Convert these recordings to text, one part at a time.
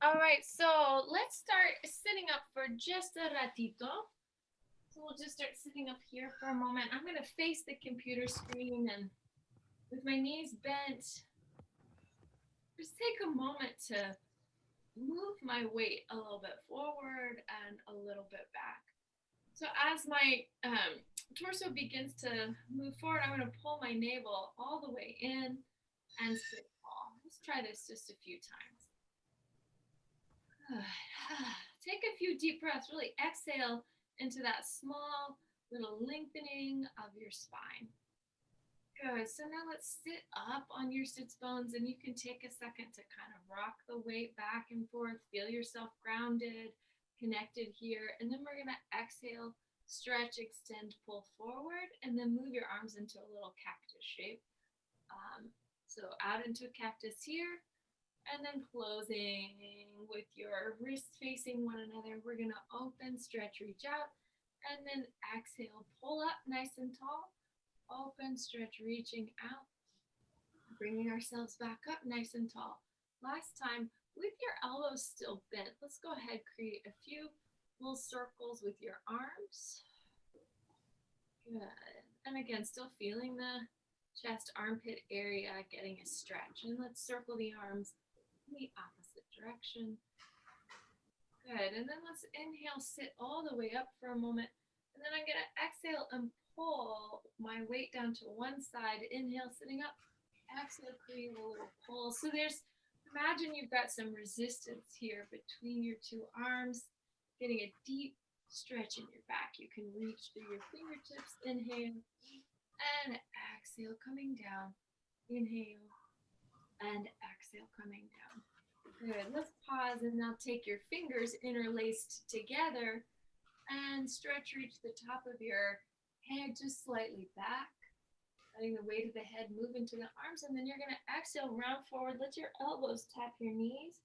All right, so let's start sitting up for just a ratito. So we'll just start sitting up here for a moment. I'm going to face the computer screen and with my knees bent, just take a moment to move my weight a little bit forward and a little bit back. So as my torso begins to move forward, I'm going to pull my navel all the way in and sit tall. Let's try this just a few times. Take a few deep breaths. Really exhale into that small little lengthening of your spine. Good. So now let's sit up on your sits bones, and you can take a second to kind of rock the weight back and forth. Feel yourself grounded, connected here. And then we're going to exhale, stretch, extend, pull forward, and then move your arms into a little cactus shape. So out into a cactus here, and then closing with your wrists facing one another. We're going to open, stretch, reach out, and then exhale, pull up nice and tall. Open, stretch, reaching out, bringing ourselves back up nice and tall. Last time, with your elbows still bent, let's go ahead, create a few little circles with your arms. Good. And again, still feeling the chest, armpit area, getting a stretch. And let's circle the arms in the opposite direction. Good. And then let's inhale, sit all the way up for a moment. And then I'm going to exhale and pull my weight down to one side. Inhale, sitting up. Exhale, create a little pull. So imagine you've got some resistance here between your two arms, getting a deep stretch in your back. You can reach through your fingertips. Inhale and exhale, coming down. Inhale and exhale, coming down. Good. Let's pause and now take your fingers interlaced together and stretch, reach the top of your head just slightly back, letting the weight of the head move into the arms. And then you're going to exhale, round forward. Let your elbows tap your knees,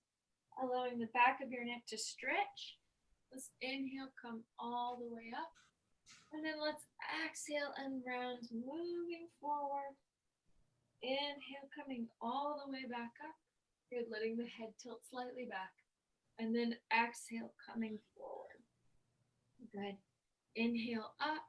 allowing the back of your neck to stretch. Let's inhale, come all the way up. And then let's exhale and round, moving forward. Inhale, coming all the way back up. Good, letting the head tilt slightly back. And then exhale, coming forward. Good. Inhale up,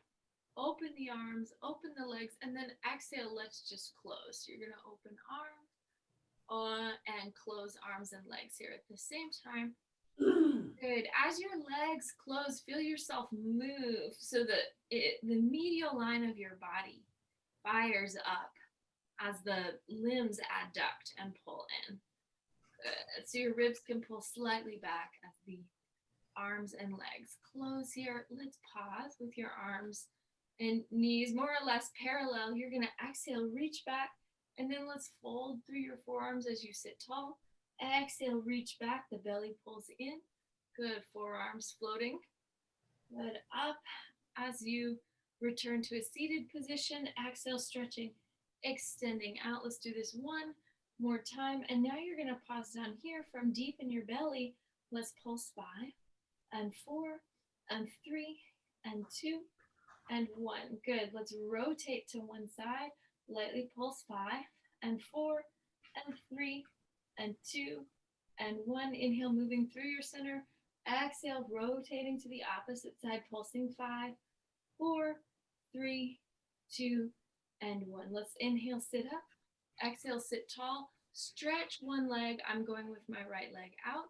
open the arms, open the legs, and then exhale, let's just close. You're going to open arms and close arms and legs here at the same time. Good. As your legs close, feel yourself move so that the medial line of your body fires up as the limbs adduct and pull in. Good. So your ribs can pull slightly back as the arms and legs close here. Let's pause with your arms and knees more or less parallel. You're going to exhale, reach back, and then let's fold through your forearms as you sit tall. Exhale, reach back, the belly pulls in. Good, forearms floating. Good, up as you return to a seated position. Exhale, stretching, extending out. Let's do this one more time. And now you're going to pause down here from deep in your belly. Let's pulse 5 and 4 and 3 and 2 and 1. Good. Let's rotate to one side. Lightly pulse 5 and 4 and 3 and 2 and 1. Inhale, moving through your center. Exhale, rotating to the opposite side, pulsing 5, 4, 3, 2, and 1. Let's inhale, sit up. Exhale, sit tall. Stretch one leg. I'm going with my right leg out.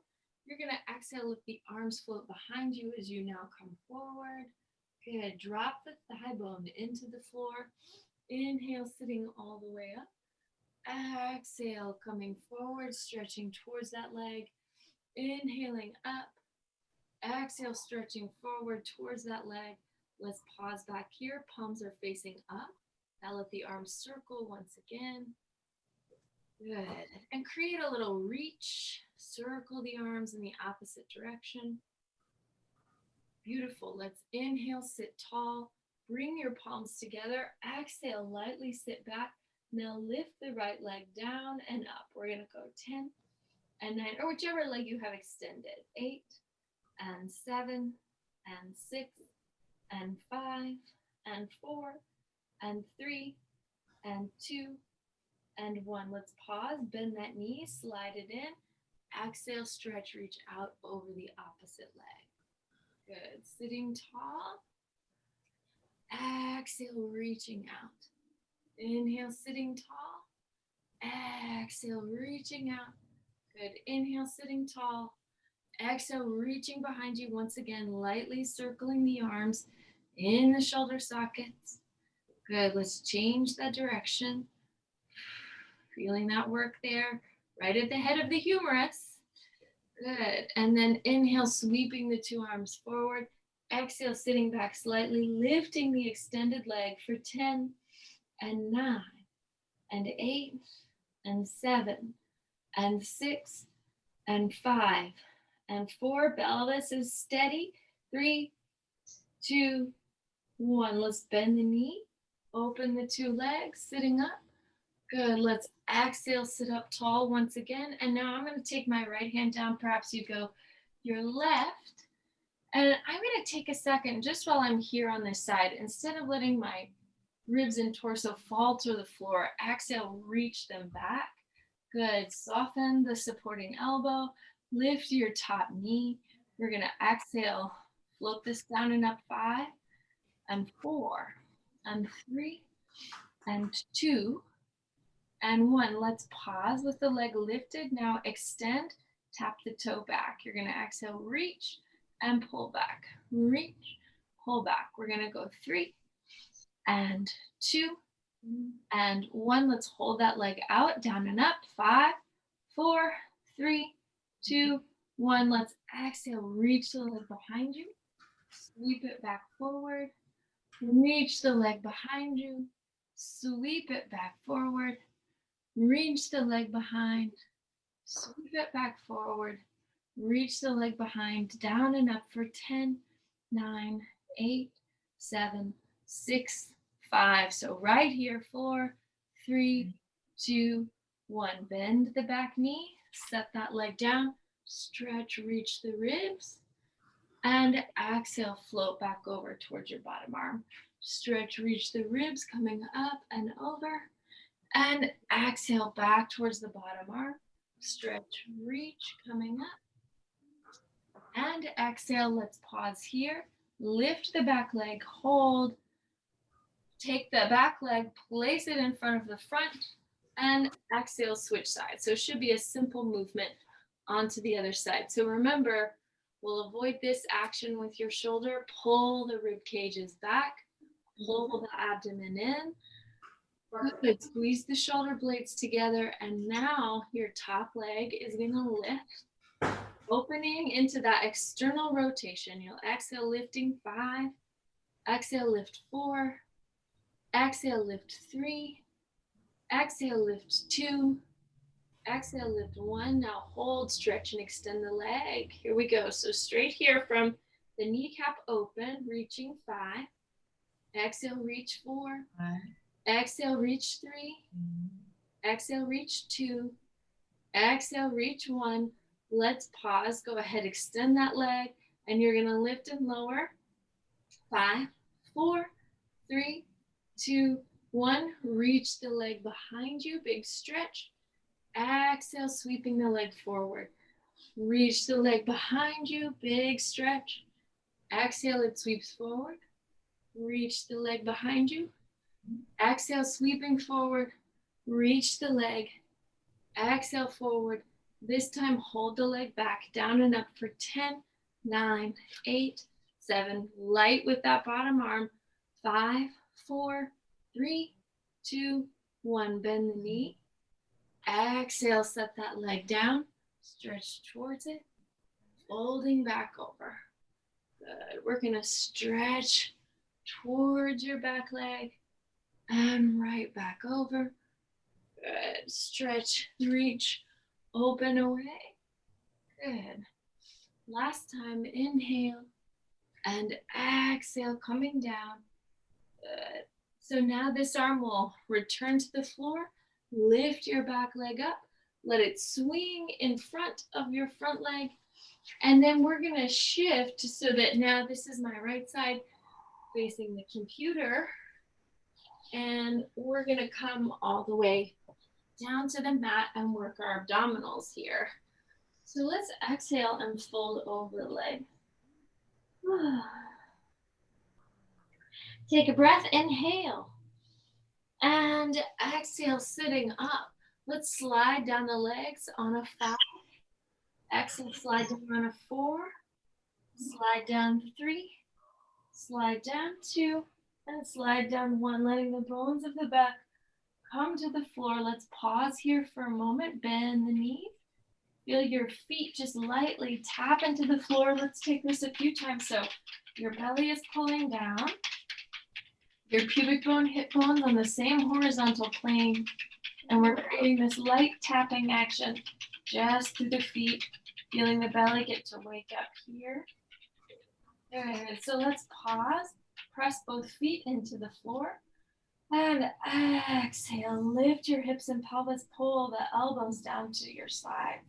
You're going to exhale, let the arms float behind you as you now come forward. Good. Drop the thigh bone into the floor. Inhale, sitting all the way up. Exhale, coming forward, stretching towards that leg. Inhaling up. Exhale, stretching forward towards that leg. Let's pause back here. Palms are facing up. Now let the arms circle once again. Good. And create a little reach. Circle the arms in the opposite direction. Beautiful. Let's inhale, sit tall. Bring your palms together. Exhale, lightly sit back. Now lift the right leg down and up. We're going to go 10 and 9, or whichever leg you have extended. 8 and 7 and 6 and 5 and 4 and 3 and 2 and 1. Let's pause, bend that knee, slide it in, Exhale, stretch, reach out over the opposite leg. Good. Sitting tall. Exhale, reaching out. Inhale, sitting tall. Exhale, reaching out. Good. Inhale, sitting tall. Exhale, reaching behind you once again, lightly circling the arms in the shoulder sockets. Good. Let's change the direction. Feeling that work there, right at the head of the humerus. Good. And then inhale, sweeping the two arms forward. Exhale, sitting back slightly, lifting the extended leg for 10 and 9 and 8 and 7 and 6 and 5 and 4. Pelvis is steady. 3, 2, 1. Let's bend the knee. Open the two legs, sitting up. Good. Let's exhale, sit up tall once again. And now I'm going to take my right hand down. Perhaps you go your left. And I'm going to take a second just while I'm here on this side. Instead of letting my ribs and torso fall to the floor, exhale, reach them back. Good. Soften the supporting elbow. Lift your top knee. We're going to exhale, float this down and up. 5 and 4 and 3 and 2 and 1. Let's pause with the leg lifted. Now extend, tap the toe back. You're going to exhale, reach and pull back. Reach, pull back. We're going to go 3 and 2 and 1. Let's hold that leg out, down and up. 5, 4, 3, 2, 1. Let's exhale, reach the leg behind you. Sweep it back forward. Reach the leg behind you. Sweep it back forward. Reach the leg behind. Sweep it back forward. Reach the leg behind. Down and up for 10, 9, 8, 7, 6, 5. So right here, 4, 3, 2, 1. Bend the back knee. Set that leg down. Stretch, reach the ribs. And exhale, float back over towards your bottom arm. Stretch, reach the ribs, coming up and over. And exhale, back towards the bottom arm. Stretch, reach, coming up. And exhale, let's pause here. Lift the back leg, hold. Take the back leg, place it in front of the front, and exhale, switch sides. So it should be a simple movement onto the other side. So remember, we'll avoid this action with your shoulder. Pull the rib cages back. Pull the abdomen in. Good. Squeeze the shoulder blades together. And now your top leg is going to lift. Opening into that external rotation. You'll exhale, lifting 5. Exhale, lift 4. Exhale, lift 3. Exhale, lift 2. Exhale, lift 1. Now hold, stretch, and extend the leg. Here we go. So straight here from the kneecap open, reaching 5. Exhale, reach 4. Exhale, reach 3. Exhale, reach 2. Exhale, reach 1. Let's pause. Go ahead, extend that leg, and you're going to lift and lower. 5, 4, 3, 2, 1. Reach the leg behind you. Big stretch. Exhale, sweeping the leg forward. Reach the leg behind you. Big stretch. Exhale, it sweeps forward. Reach the leg behind you. Exhale, sweeping forward. Reach the leg. Exhale, forward. This time, hold the leg back, down and up for 10, 9, 8, 7. Light with that bottom arm. 5, 4, 3, 2, 1. Bend the knee. Exhale, set that leg down. Stretch towards it. Folding back over. Good. We're going to stretch towards your back leg and right back over. Good. Stretch, reach, open away. Good. Last time, inhale and exhale, coming down. Good. So now this arm will return to the floor. Lift your back leg up. Let it swing in front of your front leg. And then we're going to shift so that now this is my right side facing the computer. And we're going to come all the way down to the mat and work our abdominals here. So let's exhale and fold over the leg. Take a breath, inhale. And exhale, sitting up. Let's slide down the legs on a 5. Exhale, slide down on a 4. Slide down 3. Slide down 2. And slide down 1, letting the bones of the back come to the floor. Let's pause here for a moment. Bend the knees. Feel your feet just lightly tap into the floor. Let's take this a few times. So your belly is pulling down. Your pubic bone, hip bones on the same horizontal plane. And we're creating this light tapping action just through the feet. Feeling the belly get to wake up here. Good. So let's pause. Press both feet into the floor. And exhale. Lift your hips and pelvis. Pull the elbows down to your sides.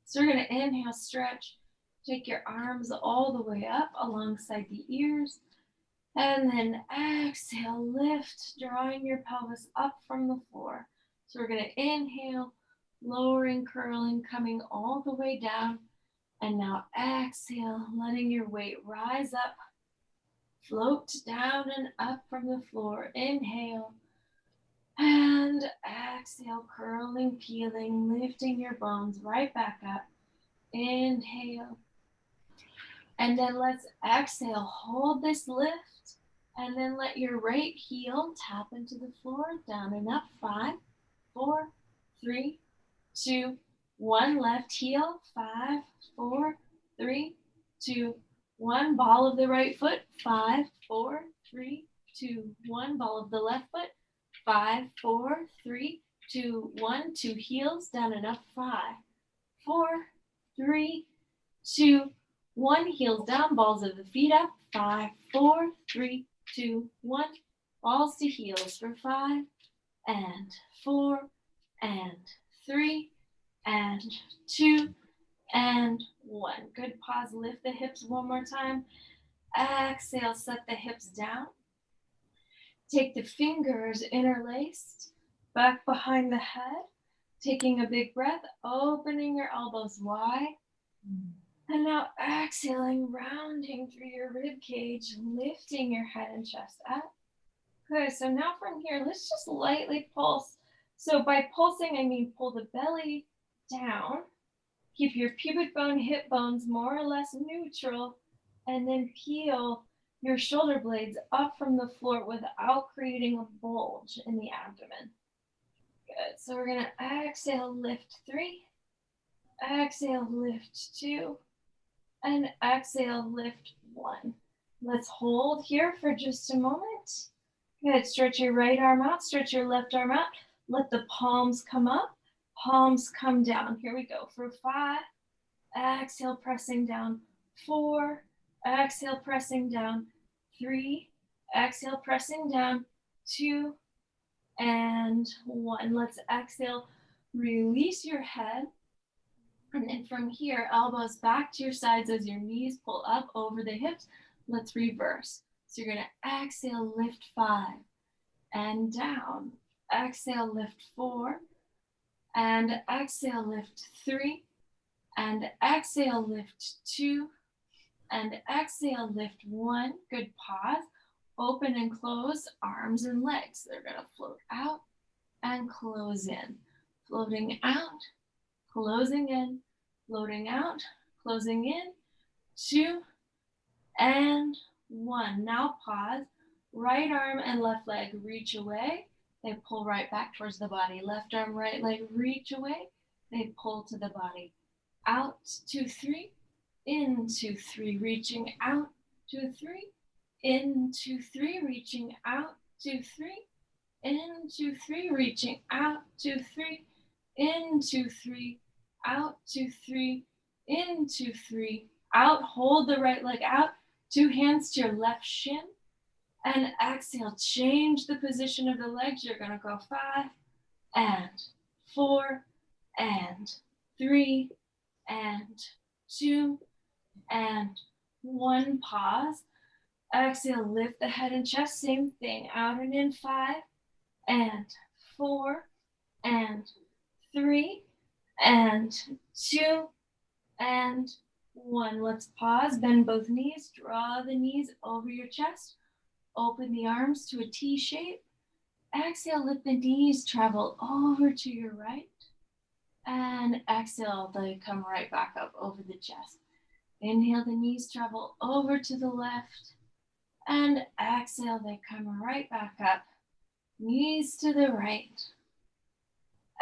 So we're going to inhale, stretch. Take your arms all the way up alongside the ears. And then exhale, lift, drawing your pelvis up from the floor. So we're going to inhale, lowering, curling, coming all the way down. And now exhale, letting your weight rise up, float down and up from the floor. Inhale. And exhale, curling, peeling, lifting your bones right back up. Inhale. And then let's exhale, hold this lift. And then let your right heel tap into the floor, down and up. 5, 4, 3, 2, 1. Left heel. 5, 4, 3, 2, 1. Ball of the right foot. 5, 4, 3, 2, 1. Ball of the left foot. 5, 4, 3, 2, 1. 2 heels, down and up. 5, 4, 3, 2, 1. Heels down, balls of the feet up. 5, 4, 3, 2, 1. Balls to heels for 5 and 4 and 3 and 2 and 1. Good. Pause. Lift the hips one more time. Exhale. Set the hips down. Take the fingers interlaced back behind the head. Taking a big breath, opening your elbows wide. And now exhaling, rounding through your rib cage, lifting your head and chest up. Good. So now from here, let's just lightly pulse. So by pulsing, I mean pull the belly down. Keep your pubic bone, hip bones more or less neutral. And then peel your shoulder blades up from the floor without creating a bulge in the abdomen. Good. So we're going to exhale, lift 3. Exhale, lift 2. And exhale, lift 1. Let's hold here for just a moment. Good. Stretch your right arm out, stretch your left arm out. Let the palms come up, palms come down. Here we go. For 5, exhale, pressing down. 4, exhale, pressing down. 3, exhale, pressing down. 2, and 1. Let's exhale, release your head. And then from here, elbows back to your sides as your knees pull up over the hips. Let's reverse. So you're going to exhale, lift 5 and down. Exhale, lift 4 and exhale, lift 3 and exhale, lift 2 and exhale, lift 1. Good. Pause. Open and close arms and legs. They're going to float out and close in. Floating out, closing in, floating out, closing in. 2 and 1. Now pause. Right arm and left leg reach away. They pull right back towards the body. Left arm, right leg reach away. They pull to the body. Out, 2, 3. In, 2, 3. Reaching out, 2, 3. In, 2, 3. Reaching out, 2, 3. In, 2, 3. Reaching out, 2, 3. In, 2, 3. Out, 2, 3. In, 2, 3. Out. Hold the right leg out. 2 hands to your left shin. And exhale. Change the position of the legs. You're going to go 5 and 4 and 3 and 2 and 1. Pause. Exhale. Lift the head and chest. Same thing. Out and in. 5 and 4 and 3 and 2 and 1. Let's pause, bend both knees, draw the knees over your chest, open the arms to a T shape. Exhale, let the knees travel over to your right. And exhale, they come right back up over the chest. Inhale, the knees travel over to the left. And exhale, they come right back up. Knees to the right.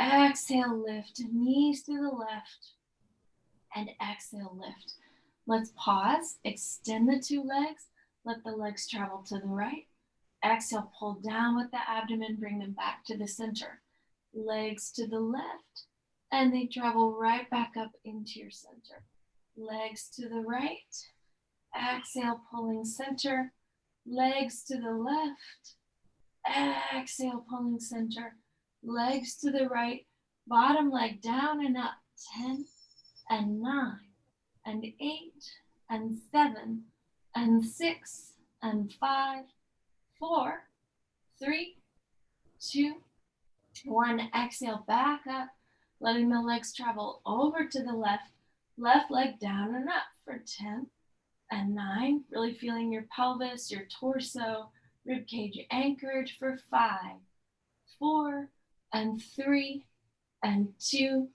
Exhale, lift, knees to the left. And exhale, lift. Let's pause, extend the 2 legs. Let the legs travel to the right. Exhale, pull down with the abdomen, bring them back to the center. Legs to the left, and they travel right back up into your center. Legs to the right. Exhale, pulling center. Legs to the left. Exhale, pulling center. Legs to the right. Bottom leg down and up. 10 and 9 and 8 and 7 and 6 and 5, 4, 3, 2, 1. Exhale, back up, letting the legs travel over to the left. Left leg down and up for 10 and 9. Really feeling your pelvis, your torso, rib cage anchored for 5, 4, and 3, and 2,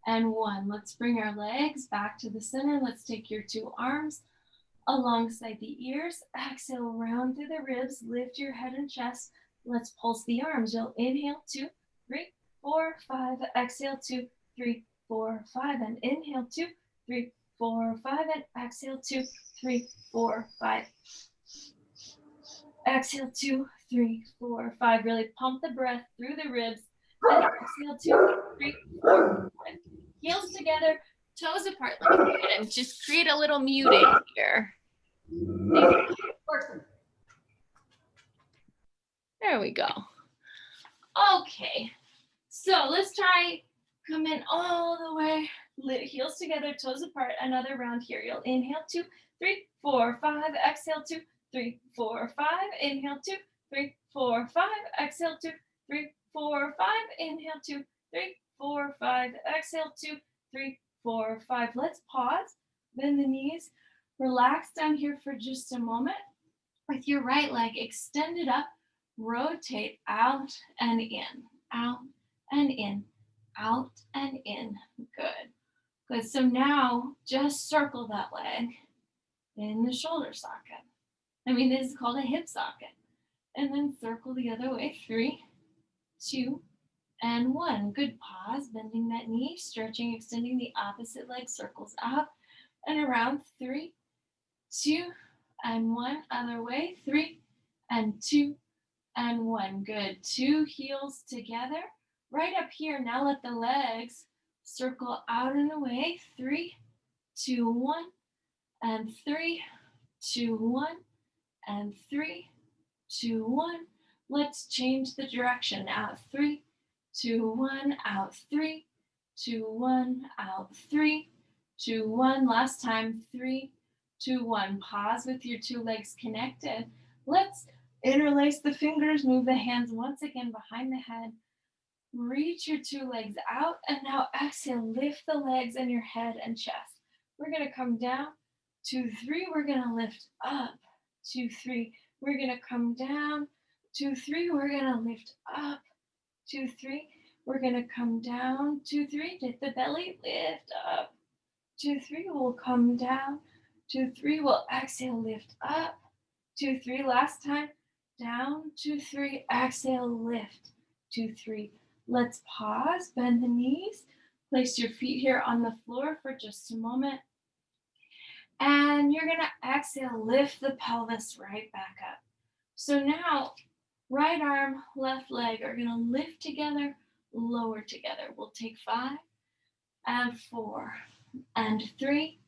and 1. Let's bring our legs back to the center. Let's take your 2 arms alongside the ears. Exhale, round through the ribs. Lift your head and chest. Let's pulse the arms. You'll inhale 2, 3, 4, 5. Exhale 2, 3, 4, 5. And inhale 2, 3, 4, 5. And exhale 2, 3, 4, 5. Exhale 2, 3, 4, 5. Really pump the breath through the ribs. And exhale 2, 3, 4, 5. Heels together, toes apart. Let me do it and just create a little muting here. There we go. Okay, so let's try coming all the way, heels together, toes apart, another round here. You'll inhale 2, 3, 4, 5, exhale 2, 3, 4, 5, inhale 2, 3, 4, 5, exhale 2, 3, 4, 5, inhale 2, 3, 4, 5, exhale 2, 3, 4, 5. Let's pause, bend the knees, relax down here for just a moment. With your right leg extended up, rotate out and in, out and in, out and in. Good. Good. So now just circle that leg in the shoulder socket. This is called a hip socket. And then circle the other way. 3, 2, and 1. Good. Pause, bending that knee, stretching, extending the opposite leg, circles out and around. 3, 2, and 1. Other way. 3, and 2, and 1. Good. 2 heels together. Right up here. Now let the legs circle out and away. 3, 2, 1, and 3, 2, 1, and 3, 2, 1. Let's change the direction. Out 3, 2, 1, out 3, 2, 1, out 3, 2, 1. Last time. 3, 2, 1. Pause with your 2 legs connected. Let's interlace the fingers, move the hands once again behind the head. Reach your 2 legs out, and now exhale, lift the legs and your head and chest. We're going to come down. 2, 3. We're going to lift up. 2, 3. We're going to come down. 2, 3. We're going to lift up. 2, 3. We're going to come down. 2, 3. Hit the belly, lift up. 2, 3. We'll come down. 2, 3. We'll exhale, lift up. 2, 3. Last time. Down. 2, 3. Exhale, lift. 2, 3. Let's pause, bend the knees, place your feet here on the floor for just a moment. And you're gonna exhale, lift the pelvis right back up. So now, right arm, left leg are gonna lift together, lower together. We'll take 5, and 4, and 3,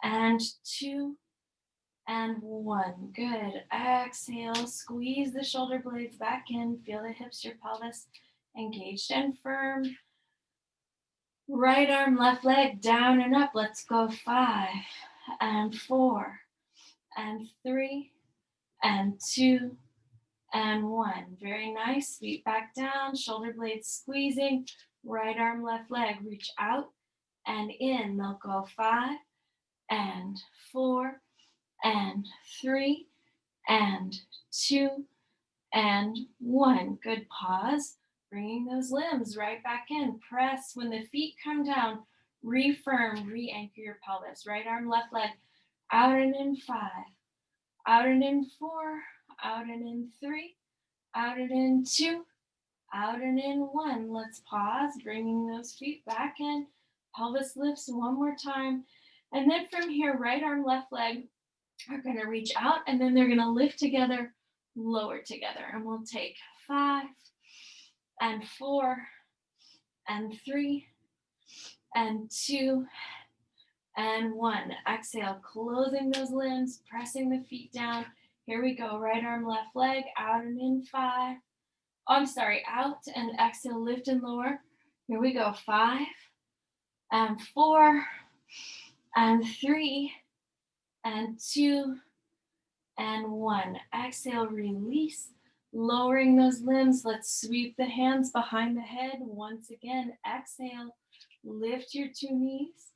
and 2, and 1. Good. Exhale, squeeze the shoulder blades back in, feel the hips, your pelvis engaged and firm. Right arm, left leg, down and up. Let's go. 5, and 4, and 3, and 2, and 1. Very nice. Feet back down, shoulder blades squeezing. Right arm, left leg, reach out and in. They'll go 5 and 4 and 3 and 2 and 1. Good. Pause. Bringing those limbs right back in. Press when the feet come down. Refirm, re-anchor your pelvis. Right arm, left leg. Out and in 5. Out and in 4. Out and in 3. Out and in 2. Out and in 1. Let's pause. Bringing those feet back in. Pelvis lifts one more time. And then from here, right arm, left leg are going to reach out, and then they're going to lift together, lower together. And we'll take 5 and 4 and 3 and 2 and 1. Exhale, closing those limbs, pressing the feet down. Here we go. Right arm, left leg, out and in 5. Oh, I'm sorry, out and exhale, lift and lower. Here we go. 5 and 4 and 3 and 2 and 1. Exhale, release, lowering those limbs. Let's sweep the hands behind the head. Once again, exhale, lift your 2 knees.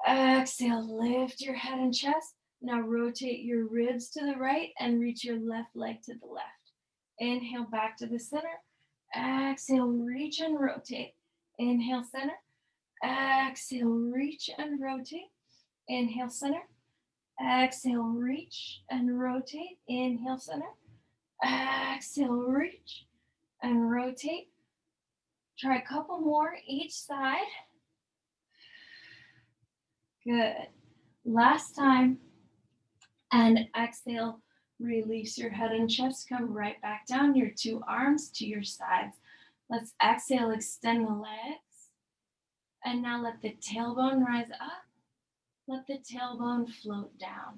Exhale, lift your head and chest. Now rotate your ribs to the right and reach your left leg to the left. Inhale, back to the center. Exhale, reach and rotate. Inhale, center. Exhale, reach and rotate. Inhale, center. Exhale, reach and rotate. Inhale, center. Exhale, reach and rotate. Try a couple more each side. Good. Last time. And exhale, release your head and chest. Come right back down. Your 2 arms to your sides. Let's exhale, extend the legs. And now let the tailbone rise up. Let the tailbone float down.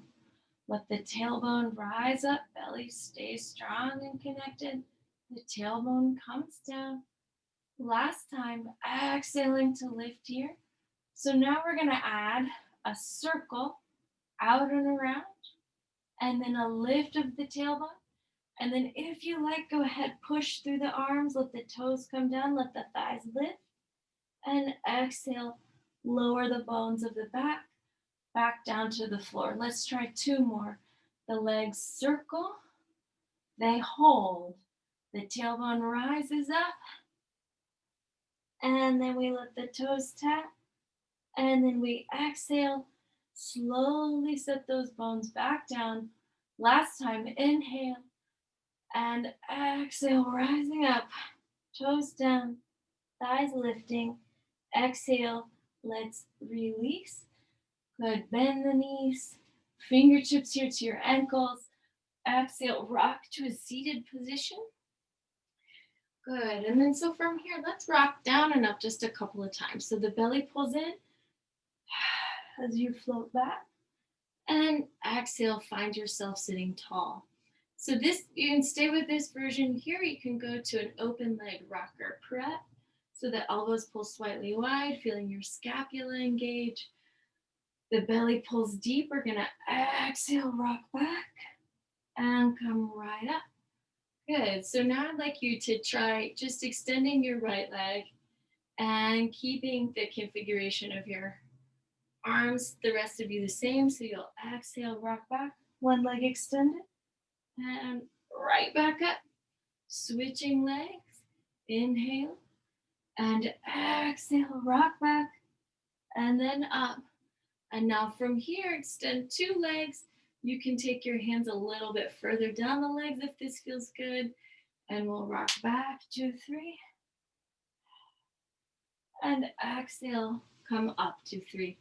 Let the tailbone rise up. Belly stays strong and connected. The tailbone comes down. Last time, exhaling to lift here. So now we're going to add a circle out and around, and then a lift of the tailbone. And then if you like, go ahead, push through the arms, let the toes come down, let the thighs lift, and exhale, lower the bones of the back down to the floor. Let's try 2 more. The legs circle, they hold, the tailbone rises up, and then we let the toes tap, and then we exhale, slowly set those bones back down. Last time, inhale, and exhale, rising up, toes down, thighs lifting. Exhale, let's release. Good, bend the knees, fingertips here to your ankles. Exhale, rock to a seated position. Good, and then so from here, let's rock down and up just a couple of times. So the belly pulls in as you float back. And exhale, find yourself sitting tall. So this, you can stay with this version here. You can go to an open leg rocker prep. So the elbows pull slightly wide, feeling your scapula engage. The belly pulls deep. We're gonna exhale, rock back, and come right up. Good, so now I'd like you to try just extending your right leg and keeping the configuration of your arms, the rest of you the same. So you'll exhale, rock back, one leg extended, and right back up. Switching legs, inhale, and exhale, rock back, and then up. And now from here, extend 2 legs. You can take your hands a little bit further down the legs if this feels good. And we'll rock back, 2, 3. And exhale, come up, 2, 3.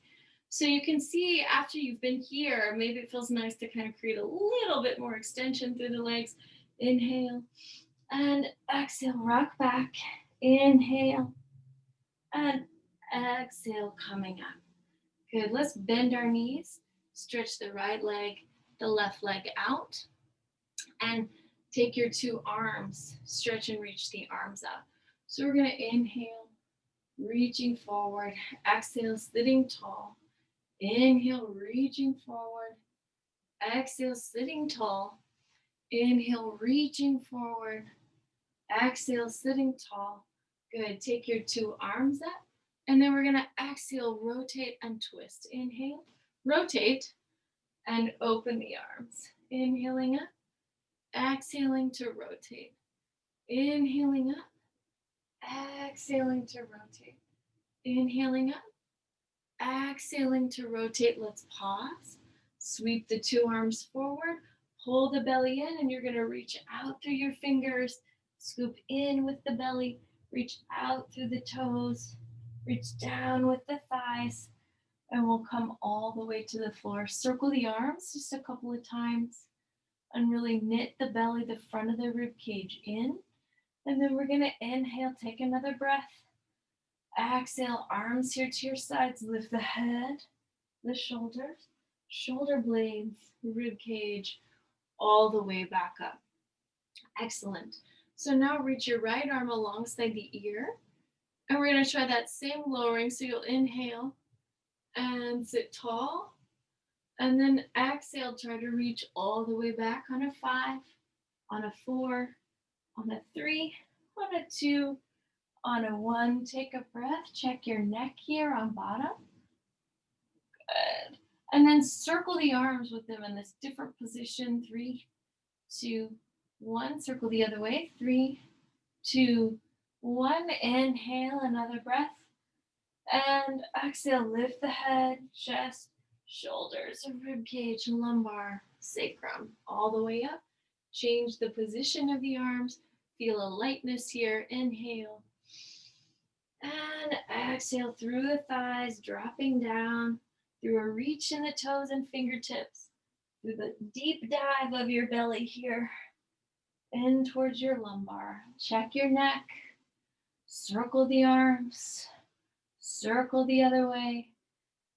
So you can see after you've been here, maybe it feels nice to kind of create a little bit more extension through the legs. Inhale and exhale, rock back. Inhale and exhale, coming up. Good, let's bend our knees, stretch the right leg, the left leg out, and take your 2 arms, stretch and reach the arms up. So we're gonna inhale, reaching forward, exhale, sitting tall. Inhale, reaching forward. Exhale, sitting tall. Inhale, reaching forward. Exhale, sitting tall. Good. Take your 2 arms up. And then we're going to exhale, rotate and twist. Inhale, rotate and open the arms. Inhaling up, exhaling to rotate. Inhaling up, exhaling to rotate. Inhaling up, exhaling to rotate. Let's pause. Sweep the two arms forward. Pull the belly in, and you're going to reach out through your fingers. Scoop in with the belly. Reach out through the toes. Reach down with the thighs. And we'll come all the way to the floor. Circle the arms just a couple of times. And really knit the belly, the front of the rib cage in. And then we're going to inhale, take another breath. Exhale, arms here to your sides. Lift the head, the shoulders, shoulder blades, rib cage, all the way back up. Excellent. So now reach your right arm alongside the ear. And we're going to try that same lowering. So you'll inhale and sit tall. And then exhale, try to reach all the way back on a 5, on a 4, on a 3, on a 2, on a 1. Take a breath. Check your neck here on bottom. Good. And then circle the arms with them in this different position. 3, 2, 1. Circle the other way. 3, 2, 1. Inhale, another breath. And exhale, lift the head, chest, shoulders, rib cage, lumbar, sacrum, all the way up. Change the position of the arms. Feel a lightness here. Inhale. And exhale through the thighs, dropping down through a reach in the toes and fingertips, through the deep dive of your belly here, in towards your lumbar. Check your neck. Circle the arms. Circle the other way.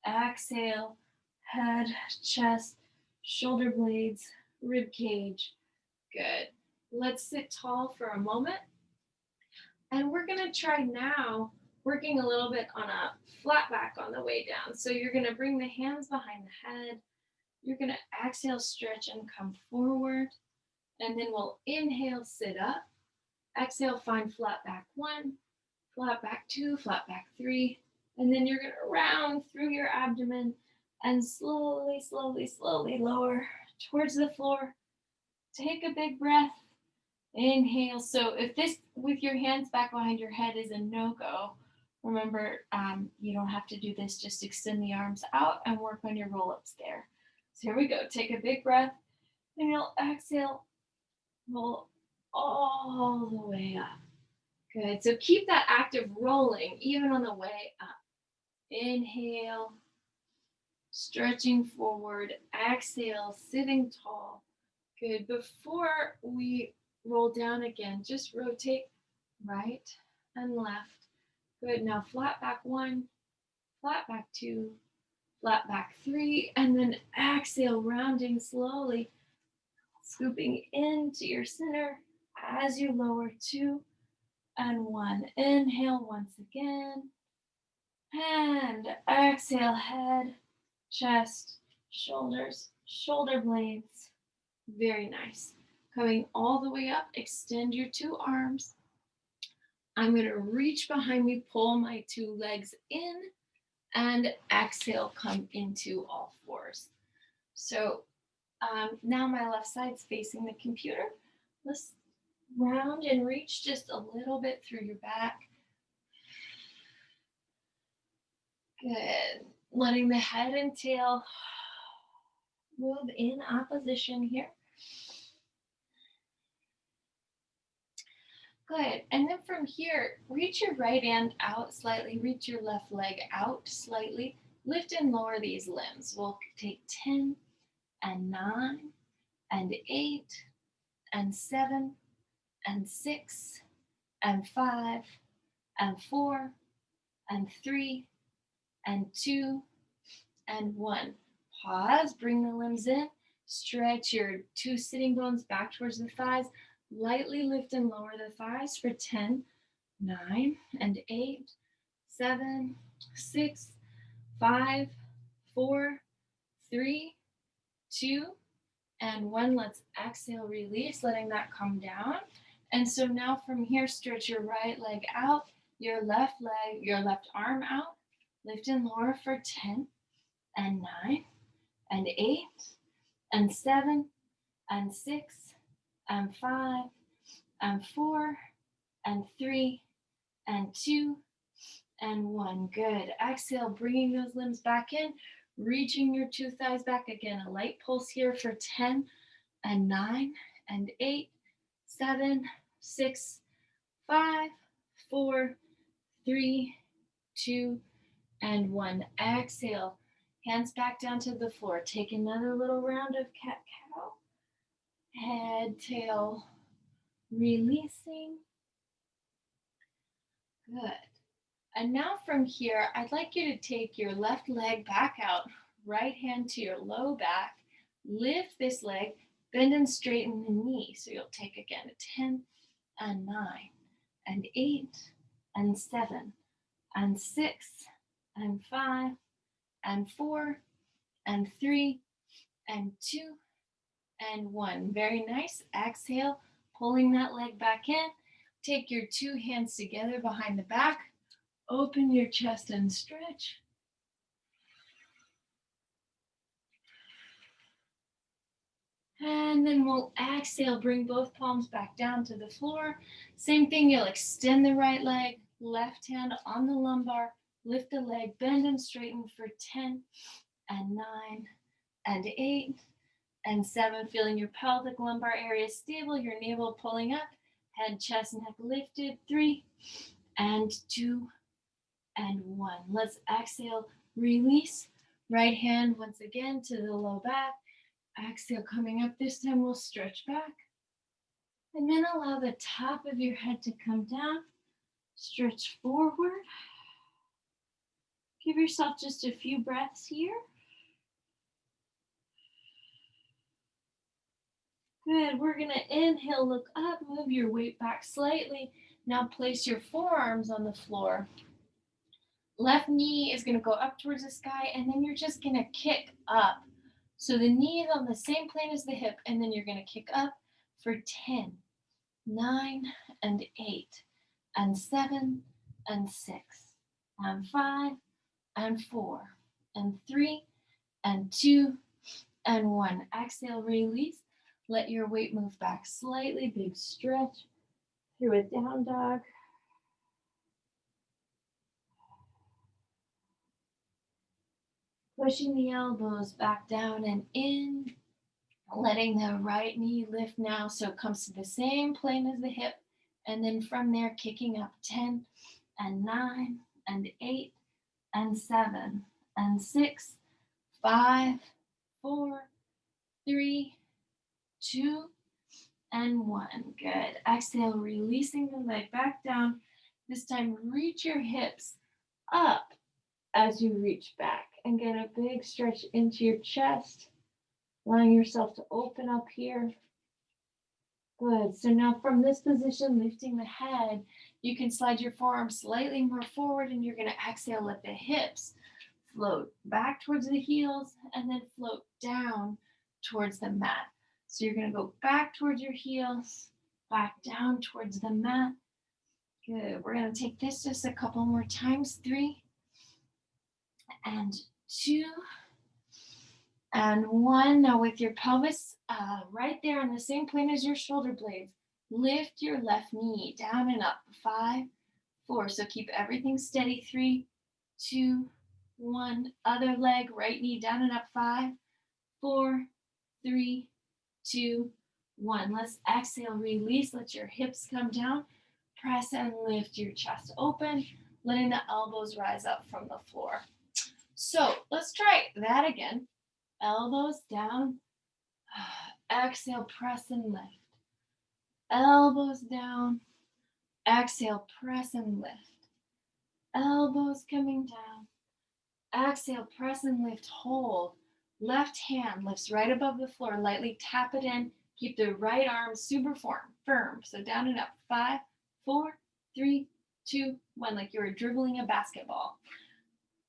Exhale, head, chest, shoulder blades, rib cage. Good. Let's sit tall for a moment. And we're going to try now working a little bit on a flat back on the way down. So you're going to bring the hands behind the head. You're going to exhale, stretch, and come forward. And then we'll inhale, sit up. Exhale, find flat back 1, flat back 2, flat back 3. And then you're going to round through your abdomen and slowly, slowly, slowly lower towards the floor. Take a big breath. Inhale. So if this with your hands back behind your head is a no-go, remember you don't have to do this. Just extend the arms out and work on your roll-ups there. So here we go. Take a big breath and you'll exhale, roll all the way up. Good. So keep that active rolling even on the way up. Inhale, stretching forward. Exhale, sitting tall. Good. Before we roll down again, just rotate right and left. Good. Now flat back 1, flat back 2, flat back 3, and then exhale, rounding slowly, scooping into your center as you lower 2 and 1. Inhale once again. And exhale, head, chest, shoulders, shoulder blades. Very nice. Coming all the way up, extend your 2 arms. I'm going to reach behind me, pull my 2 legs in, and exhale, come into all 4s. So now my left side's facing the computer. Let's round and reach just a little bit through your back. Good. Letting the head and tail move in opposition here. Good. And then from here, reach your right hand out slightly, reach your left leg out slightly. Lift and lower these limbs. We'll take 10 and 9 and 8 and 7 and 6 and 5 and 4 and 3 and 2 and 1. Pause, bring the limbs in, stretch your 2 sitting bones back towards the thighs, lightly lift and lower the thighs for 10, 9 and 8, 7, 6, 5, 4, 3, 2, and 1. Let's exhale, release, letting that come down. And so now from here, stretch your right leg out, your left leg, your left arm out. Lift and lower for 10 and 9 and 8 and 7 and 6 and 5 and 4 and 3 and 2 and 1. Good. Exhale, bringing those limbs back in, reaching your two thighs back again. A light pulse here for 10 and 9 and 8, 7, 6, 5, 4, 3, 2, and 1. Exhale, hands back down to the floor. Take another little round of cat-cow. Head, tail, releasing. Good. And now from here, I'd like you to take your left leg back out, right hand to your low back, lift this leg, bend and straighten the knee. So you'll take again a 10 and 9 and 8 and 7 and 6 and 5 and 4 and 3 and 2 and 1. Very nice. Exhale, pulling that leg back in. Take your two hands together behind the back. Open your chest and stretch. And then we'll exhale, bring both palms back down to the floor. Same thing, you'll extend the right leg, left hand on the lumbar, lift the leg, bend and straighten for 10 and 9 and 8 and 7. Feeling your pelvic lumbar area stable, your navel pulling up, head, chest, neck lifted. 3 and 2 and 1. Let's exhale, release. Right hand once again to the low back. Exhale, coming up. This time we'll stretch back. And then allow the top of your head to come down. Stretch forward. Give yourself just a few breaths here. Good. We're going to inhale, look up, move your weight back slightly. Now place your forearms on the floor. Left knee is going to go up towards the sky, and then you're just going to kick up. So the knee is on the same plane as the hip, and then you're going to kick up for 10, 9, and 8, and 7, and 6, and 5, and 4, and 3, and 2, and 1. Exhale, release. Let your weight move back slightly. Big stretch through a down dog. Pushing the elbows back down and in. Letting the right knee lift now so it comes to the same plane as the hip. And then from there, kicking up 10 and 9 and 8 and 7 and 6, 5, 4, 3, 2, and 1. Good. Exhale, releasing the leg back down. This time, reach your hips up as you reach back and get a big stretch into your chest, allowing yourself to open up here. Good. So now from this position, lifting the head, you can slide your forearms slightly more forward, and you're going to exhale, let the hips float back towards the heels and then float down towards the mat. So you're going to go back towards your heels, back down towards the mat. Good. We're going to take this just a couple more times. 3 and 2 and 1. Now with your pelvis right there on the same plane as your shoulder blades, lift your left knee down and up. 5, 4. So keep everything steady. 3, 2, 1. Other leg, right knee down and up. 5, 4, 3, 2, 1. Let's exhale, release. Let your hips come down. Press and lift your chest open, letting the elbows rise up from the floor. So let's try that again. Elbows down. Exhale, press and lift. Elbows down. Exhale, press and lift. Elbows coming down. Exhale, press and lift. Hold. Left hand lifts right above the floor. Lightly tap it in. Keep the right arm super firm. So down and up. 5, 4, 3, 2, 1. Like you were dribbling a basketball.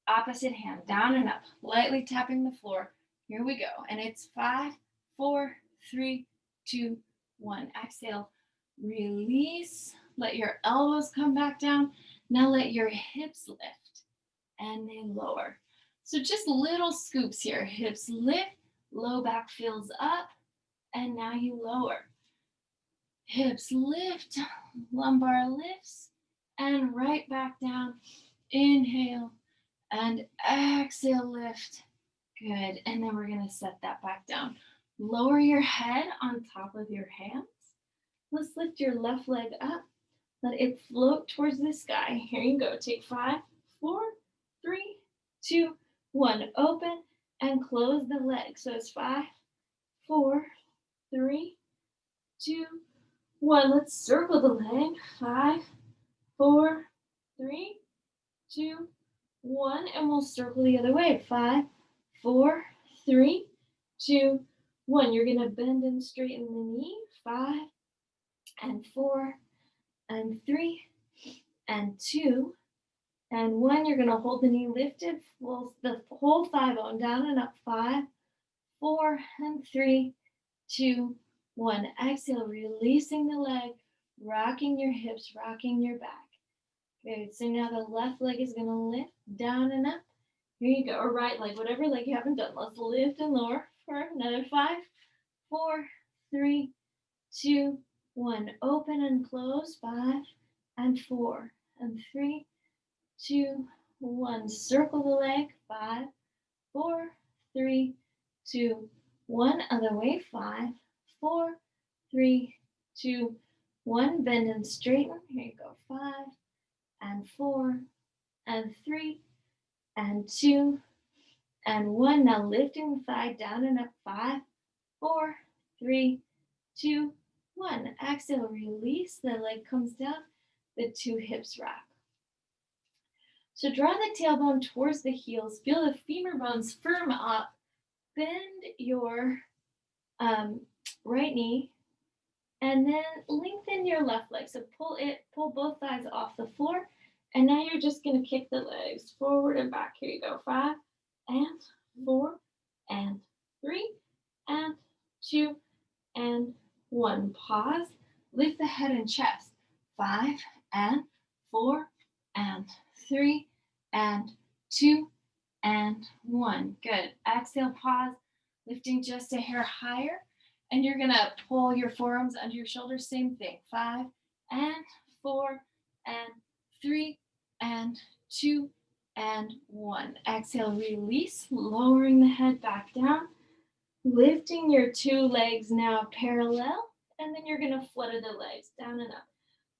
Opposite hand, down and up. Lightly tapping the floor. Here we go. And it's 5, 4, 3, 2, 1. Exhale. Release. Let your elbows come back down. Now let your hips lift and they lower. So just little scoops here. Hips lift, low back fills up, and now you lower. Hips lift, lumbar lifts, and right back down. Inhale and exhale, lift. Good. And then we're going to set that back down. Lower your head on top of your hands. Let's lift your left leg up. Let it float towards the sky. Here you go. Take 5, 4, 3, 2, 1. Open and close the leg. So it's 5, 4, 3, 2, 1. Let's circle the leg. 5, 4, 3, 2, 1. And we'll circle the other way. 5, 4, 3, 2, 1. You're going to bend and straighten the knee. 5 and 4 and 3 and 2 and 1. You're going to hold the knee lifted, the whole thigh bone down and up. 5, 4 and 3, 2, 1. Exhale, releasing the leg, rocking your hips, rocking your back. Good. So now the left leg is going to lift down and up. Here you go. Or right leg, whatever leg you haven't done. Let's lift and lower for another 5, 4, 3, 2, 1. Open and close. 5 and 4 and 3, 2, 1. Circle the leg. 5, 4, 3, 2, 1. Other way. 5, 4, 3, 2, 1. Bend and straighten. Here you go. 5 and 4 and 3 and 2 and 1. Now lifting the thigh down and up. 5, 4, 3, 2, 1. Exhale, release. The leg comes down. The 2 hips rock. So draw the tailbone towards the heels. Feel the femur bones firm up. Bend your right knee. And then lengthen your left leg. So pull both thighs off the floor. And now you're just going to kick the legs forward and back. Here you go. 5 and 4 and 3 and 2 and 1. Pause. Lift the head and chest. 5 and 4 and 3 and 2 and 1. Good. Exhale, pause. Lifting just a hair higher. And you're going to pull your forearms under your shoulders. Same thing. 5 and 4 and 3 and 2 and 1. Exhale, release, lowering the head back down. Lifting your 2 legs now parallel. And then you're going to flutter the legs down and up.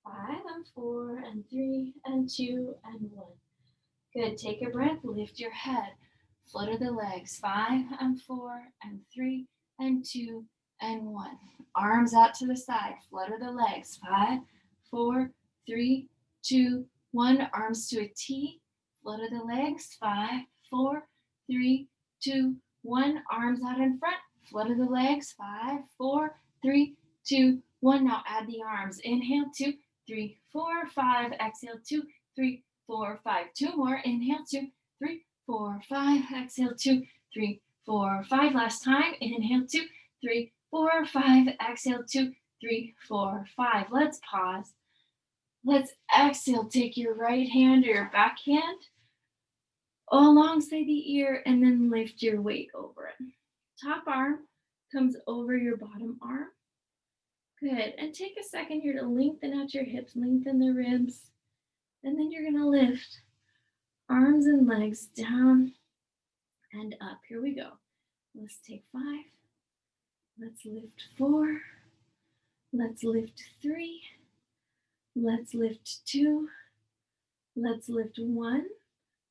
5 and 4 and 3 and 2 and 1. Good. Take a breath. Lift your head. Flutter the legs. 5 and 4 and 3 and 2 and 1. Arms out to the side. Flutter the legs. 5, 4, 3, 2, 1. Arms to a T. Flutter the legs. 5, 4, 3, 2, 1. Arms out in front. Flutter the legs. 5, 4, 3, 2, 1. Now add the arms. Inhale, 2, 3, 4, 5. Exhale, 2, 3, 4, 5. 2 more. Inhale, 2, 3, 4, 5. Exhale, 2, 3, 4, 5. Last time. Inhale, 2, 3, 4, 5. Exhale, 2, 3, 4, 5. Let's pause. Let's exhale. Take your right hand or your back hand alongside the ear and then lift your weight over it. Top arm comes over your bottom arm. Good. And take a second here to lengthen out your hips, lengthen the ribs. And then you're going to lift arms and legs down and up. Here we go. Let's take 5. Let's lift 4. Let's lift 3. Let's lift 2. Let's lift 1.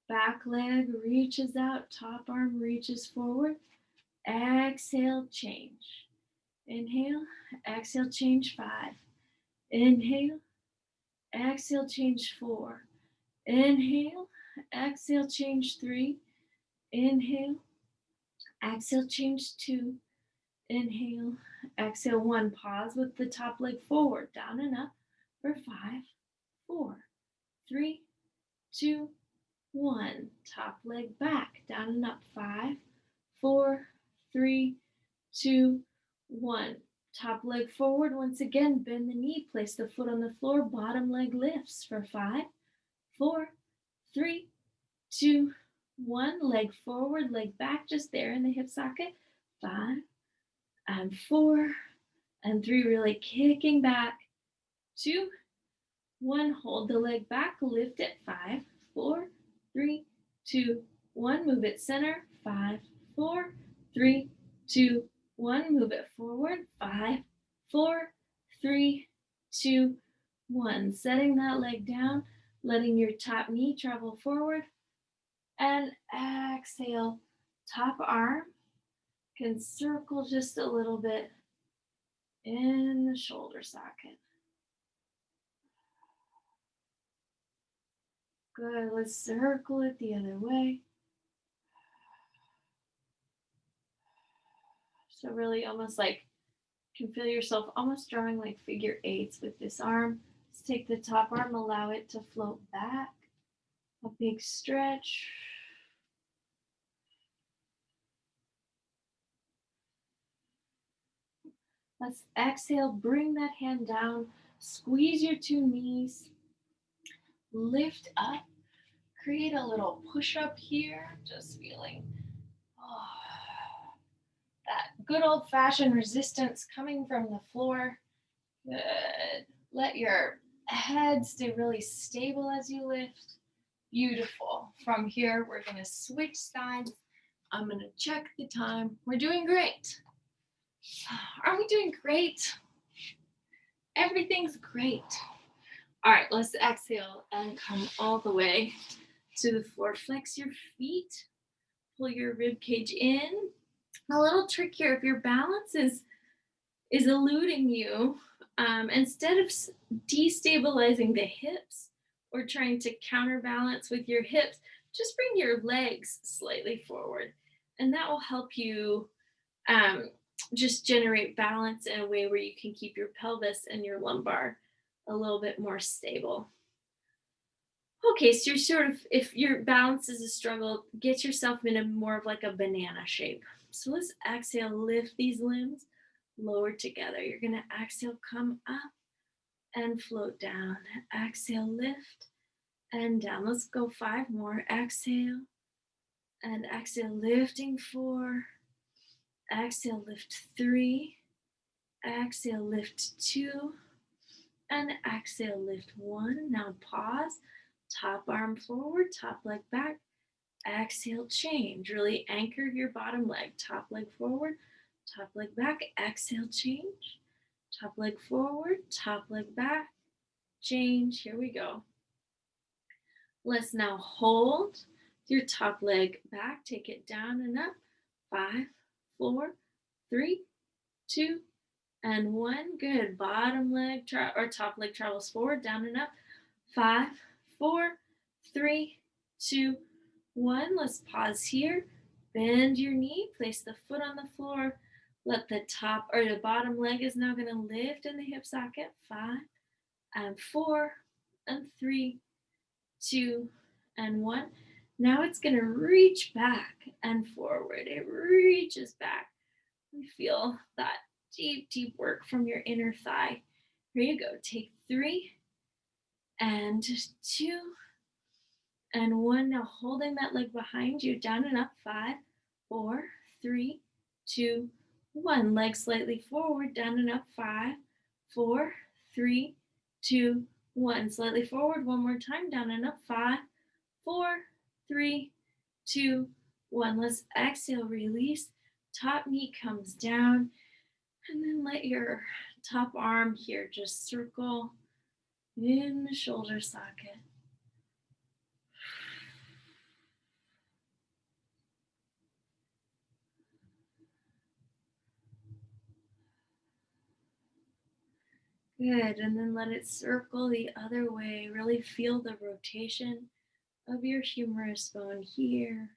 Back leg reaches out. Top arm reaches forward. Exhale, change. Inhale. Exhale, change 5. Inhale. Exhale, change 4. Inhale. Exhale, change 3. Inhale. Exhale, change 2. Inhale. Exhale, 1. Pause with the top leg forward, down and up for 5, 4, 3, 2, 1. Top leg back, down and up. 5, 4, 3, 2, 1. Top leg forward. Once again, bend the knee. Place the foot on the floor. Bottom leg lifts for 5, 4, 3, 2, 1. Leg forward, leg back, just there in the hip socket. 5 and 4 and 3. Really kicking back. 2, 1. Hold the leg back, lift it. 5, 4, 3, 2, 1. Move it center. 5, 4, 3, 2, 1. Move it forward. 5, 4, 3, 2, 1. Setting that leg down, letting your top knee travel forward. And exhale. Top arm can circle just a little bit in the shoulder socket. Good. Let's circle it the other way. So really almost like you can feel yourself almost drawing like figure eights with this arm. Let's take the top arm, allow it to float back. A big stretch. Let's exhale, bring that hand down, squeeze your two knees, lift up, create a little push up here, just feeling that good old fashioned resistance coming from the floor. Good. Let your head stay really stable as you lift. Beautiful. From here, we're going to switch sides. I'm going to check the time. We're doing great. Are we doing great? Everything's great. All right, let's exhale and come all the way to the floor. Flex your feet. Pull your rib cage in. A little trick here, if your balance is eluding you, instead of destabilizing the hips or trying to counterbalance with your hips, just bring your legs slightly forward. And that will help you just generate balance in a way where you can keep your pelvis and your lumbar a little bit more stable. Okay, so you're sort of, if your balance is a struggle, get yourself in a more of like a banana shape. So let's exhale, lift these limbs, lower together. You're gonna exhale, come up and float down. Exhale, lift and down. Let's go 5 more. Exhale and exhale, lifting 4. Exhale, lift 3. Exhale, lift 2. And exhale, lift 1. Now pause. Top arm forward, top leg back. Exhale, change. Really anchor your bottom leg. Top leg forward, top leg back. Exhale, change. Top leg forward, top leg back. Change. Here we go. Let's now hold your top leg back. Take it down and up. 5, 4, 3, 2, and 1. Good. Bottom leg or top leg travels forward, down and up. 5, 4, 3, 2, 1. Let's pause here. Bend your knee. Place the foot on the floor. Let the top or the bottom leg is now going to lift in the hip socket. 5 and 4 and 3, 2, and 1. Now it's going to reach back and forward. It reaches back. We feel that deep, deep work from your inner thigh. Here you go. Take 3 and 2 and 1. Now holding that leg behind you, down and up. 5, 4, 3, 2, 1. Leg slightly forward, down and up. 5, 4, 3, 2, 1. Slightly forward, one more time, down and up. 5, 4, 3, 2, 1. Let's exhale, release. Top knee comes down, and then let your top arm here just circle in the shoulder socket. Good, and then let it circle the other way. Really feel the rotation of your humerus bone here.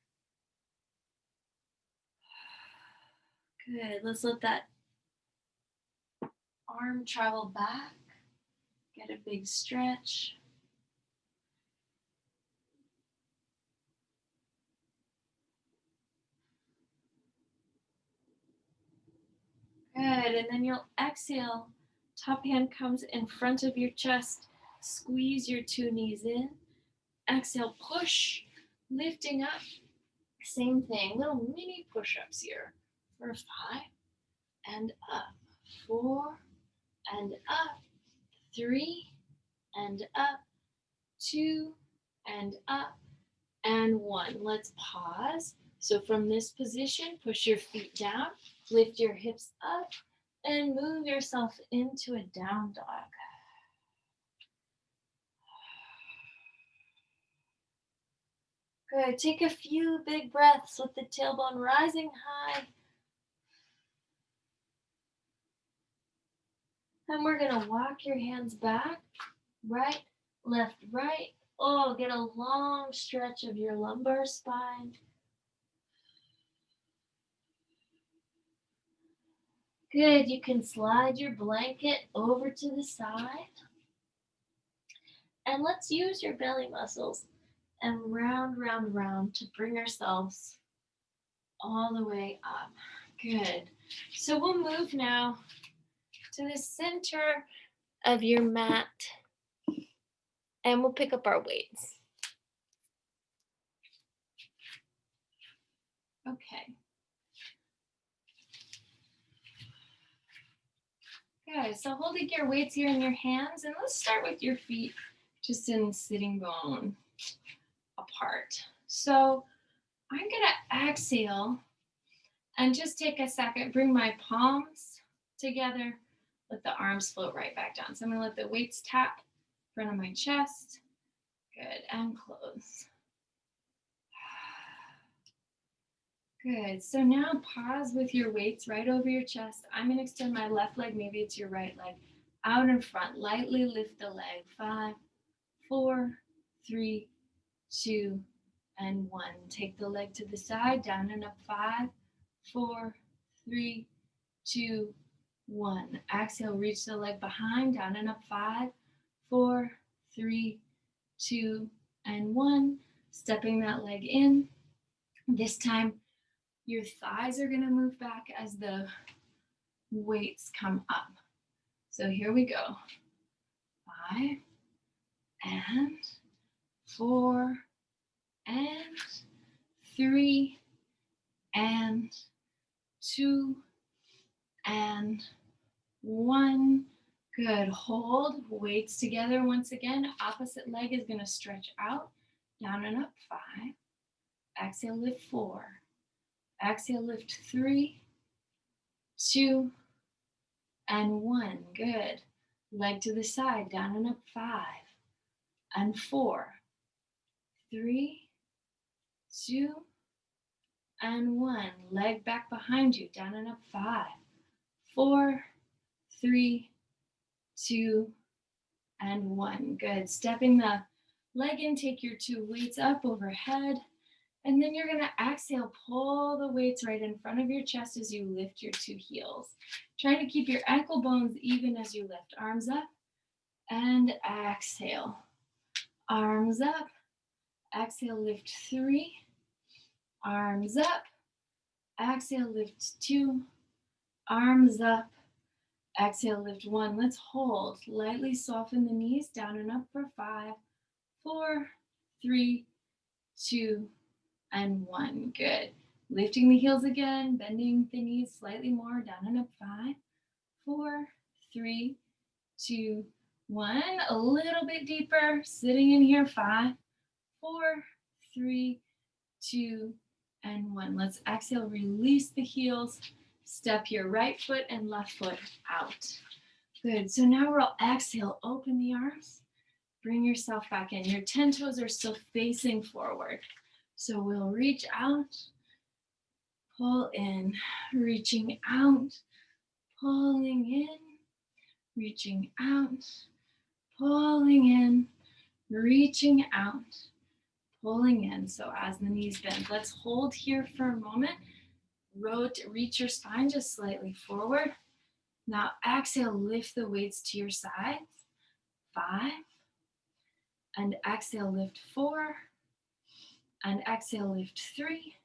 Good, let's let that arm travel back. Get a big stretch. Good, and then you'll exhale. Top hand comes in front of your chest. Squeeze your two knees in. Exhale, push, lifting up. Same thing, little mini push-ups here for 5 and up, 4 and up, 3 and up, 2 and up, and 1. Let's pause. So from this position, push your feet down, lift your hips up, and move yourself into a down dog. Good. Take a few big breaths with the tailbone rising high. And we're going to walk your hands back, right, left, right. Oh, get a long stretch of your lumbar spine. Good. You can slide your blanket over to the side. And let's use your belly muscles and round, round, round to bring ourselves all the way up. Good. So we'll move now to the center of your mat and we'll pick up our weights. Okay. Good. So holding your weights here in your hands, and let's start with your feet just in sitting bone apart. So I'm going to exhale and just take a second, bring my palms together, let the arms float right back down. So I'm going to let the weights tap in front of my chest. Good. And close. Good. So now pause with your weights right over your chest. I'm going to extend my left leg, maybe it's your right leg, out in front. Lightly lift the leg. 5, 4, 3, 2, and 1. Take the leg to the side, down and up. 5, 4, 3, 2, 1. Exhale, reach the leg behind, down and up. 5, 4, 3, 2, and 1. Stepping that leg in. This time, your thighs are going to move back as the weights come up. So here we go. 5 and 4 and 3 and 2 and 1. Good. Hold weights together once again. Opposite leg is going to stretch out, down and up. 5. Exhale, lift 4. Exhale, lift 3, 2, and 1. Good. Leg to the side, down and up. 5 and 4, 3, 2, and 1. Leg back behind you, down and up. 5, 4, 3, 2, and 1. Good. Stepping the leg in, take your 2 weights up overhead. And then you're going to exhale, pull the weights right in front of your chest as you lift your 2 heels. Try to keep your ankle bones even as you lift. Arms up and exhale. Arms up. Exhale, lift 3. Arms up. Exhale, lift 2. Arms up. Exhale, lift 1. Let's hold. Lightly soften the knees, down and up for 5, 4, 3, 2, and 1. Good. Lifting the heels again, bending the knees slightly more, down and up. 5, 4, 3, 2, 1. A little bit deeper, sitting in here. 5, 4, 3, 2, and 1. Let's exhale, release the heels. Step your right foot and left foot out. Good. So now we'll exhale, open the arms, bring yourself back in. Your 10 toes are still facing forward. So we'll reach out, pull in, reaching out, pulling in, reaching out, pulling in, reaching out, pulling in. So as the knees bend, let's hold here for a moment. Reach your spine just slightly forward. Now exhale, lift the weights to your sides. 5. And exhale, lift 4. And exhale, lift 3.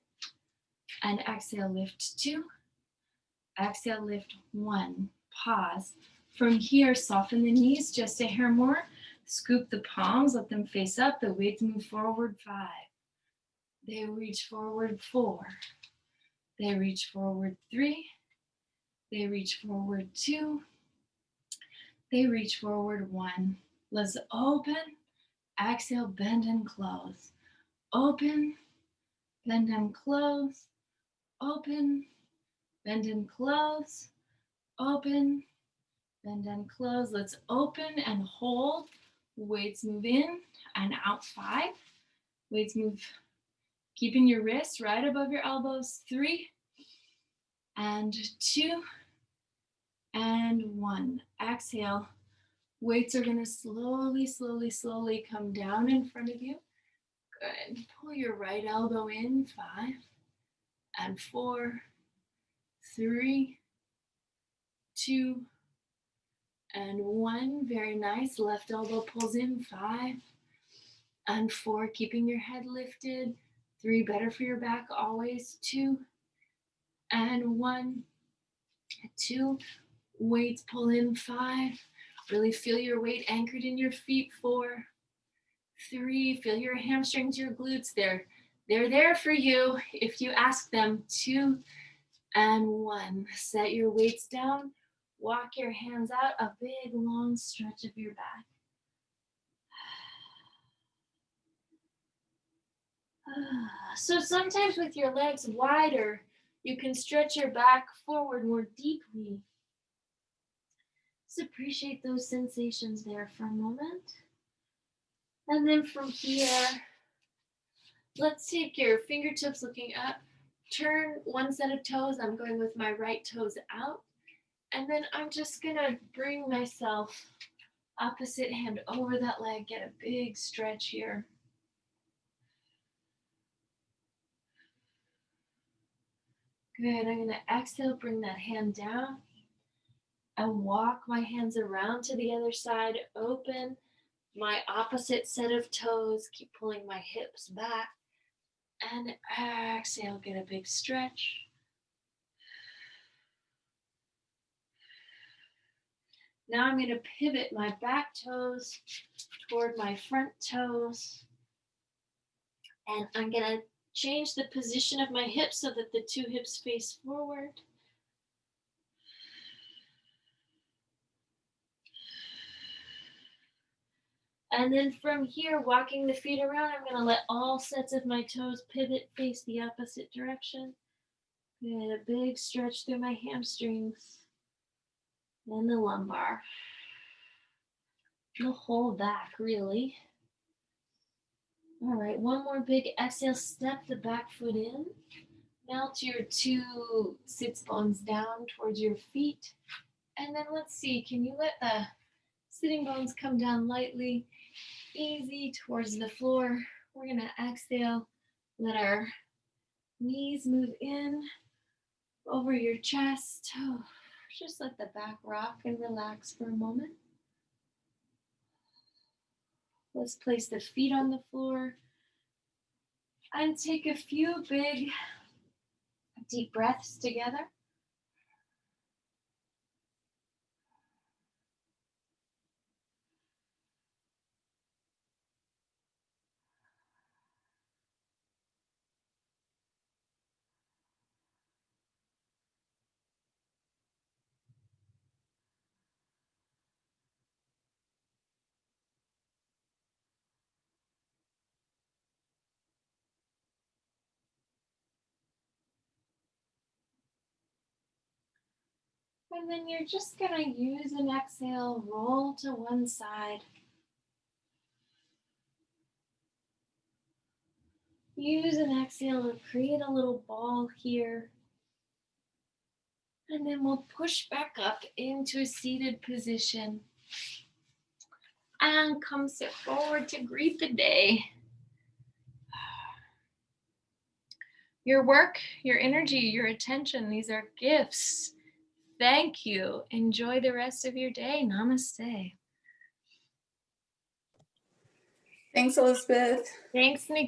And exhale, lift 2. Exhale, lift 1. Pause. From here, soften the knees just a hair more. Scoop the palms, let them face up. The weights move forward. 5. They reach forward. 4. They reach forward. 3. They reach forward. 2. They reach forward. 1. Let's open. Exhale, bend and close. Open, bend and close. Open, bend and close. Open, bend and close. Let's open and hold. Weights move in and out. 5. Weights move, keeping your wrists right above your elbows. 3 and 2 and 1. Exhale. Weights are going to slowly, slowly, slowly come down in front of you. Good. Pull your right elbow in. 5 and 4, 3, 2, and 1. Very nice. Left elbow pulls in. 5 and 4, keeping your head lifted. 3, better for your back always. 2 and 1. 2, weights pull in. 5, really feel your weight anchored in your feet. 4, 3, feel your hamstrings, your glutes. They're there for you if you ask them. 2 and 1. Set your weights down. Walk your hands out. A big long stretch of your back. So sometimes with your legs wider, you can stretch your back forward more deeply. Just appreciate those sensations there for a moment. And then from here, let's take your fingertips looking up. Turn one set of toes. I'm going with my right toes out. And then I'm just going to bring myself opposite hand over that leg. Get a big stretch here. Good. I'm going to exhale, bring that hand down. And walk my hands around to the other side. Open my opposite set of toes. Keep pulling my hips back. And exhale, get a big stretch. Now I'm going to pivot my back toes toward my front toes. And I'm going to change the position of my hips so that the 2 hips face forward. And then from here, walking the feet around, I'm going to let all sets of my toes pivot, face the opposite direction. Get a big stretch through my hamstrings and the lumbar. The whole back, really. All right, one more big exhale. Step the back foot in. Melt your 2 sits bones down towards your feet. And then let's see, can you let the sitting bones come down lightly, easy towards the floor. We're going to exhale. Let our knees move in over your chest. Oh, just let the back rock and relax for a moment. Let's place the feet on the floor and take a few big deep breaths together. And then you're just going to use an exhale, roll to one side. Use an exhale to create a little ball here. And then we'll push back up into a seated position. And come sit forward to greet the day. Your work, your energy, your attention, these are gifts. Thank you. Enjoy the rest of your day. Namaste. Thanks, Elizabeth. Thanks, Nikki.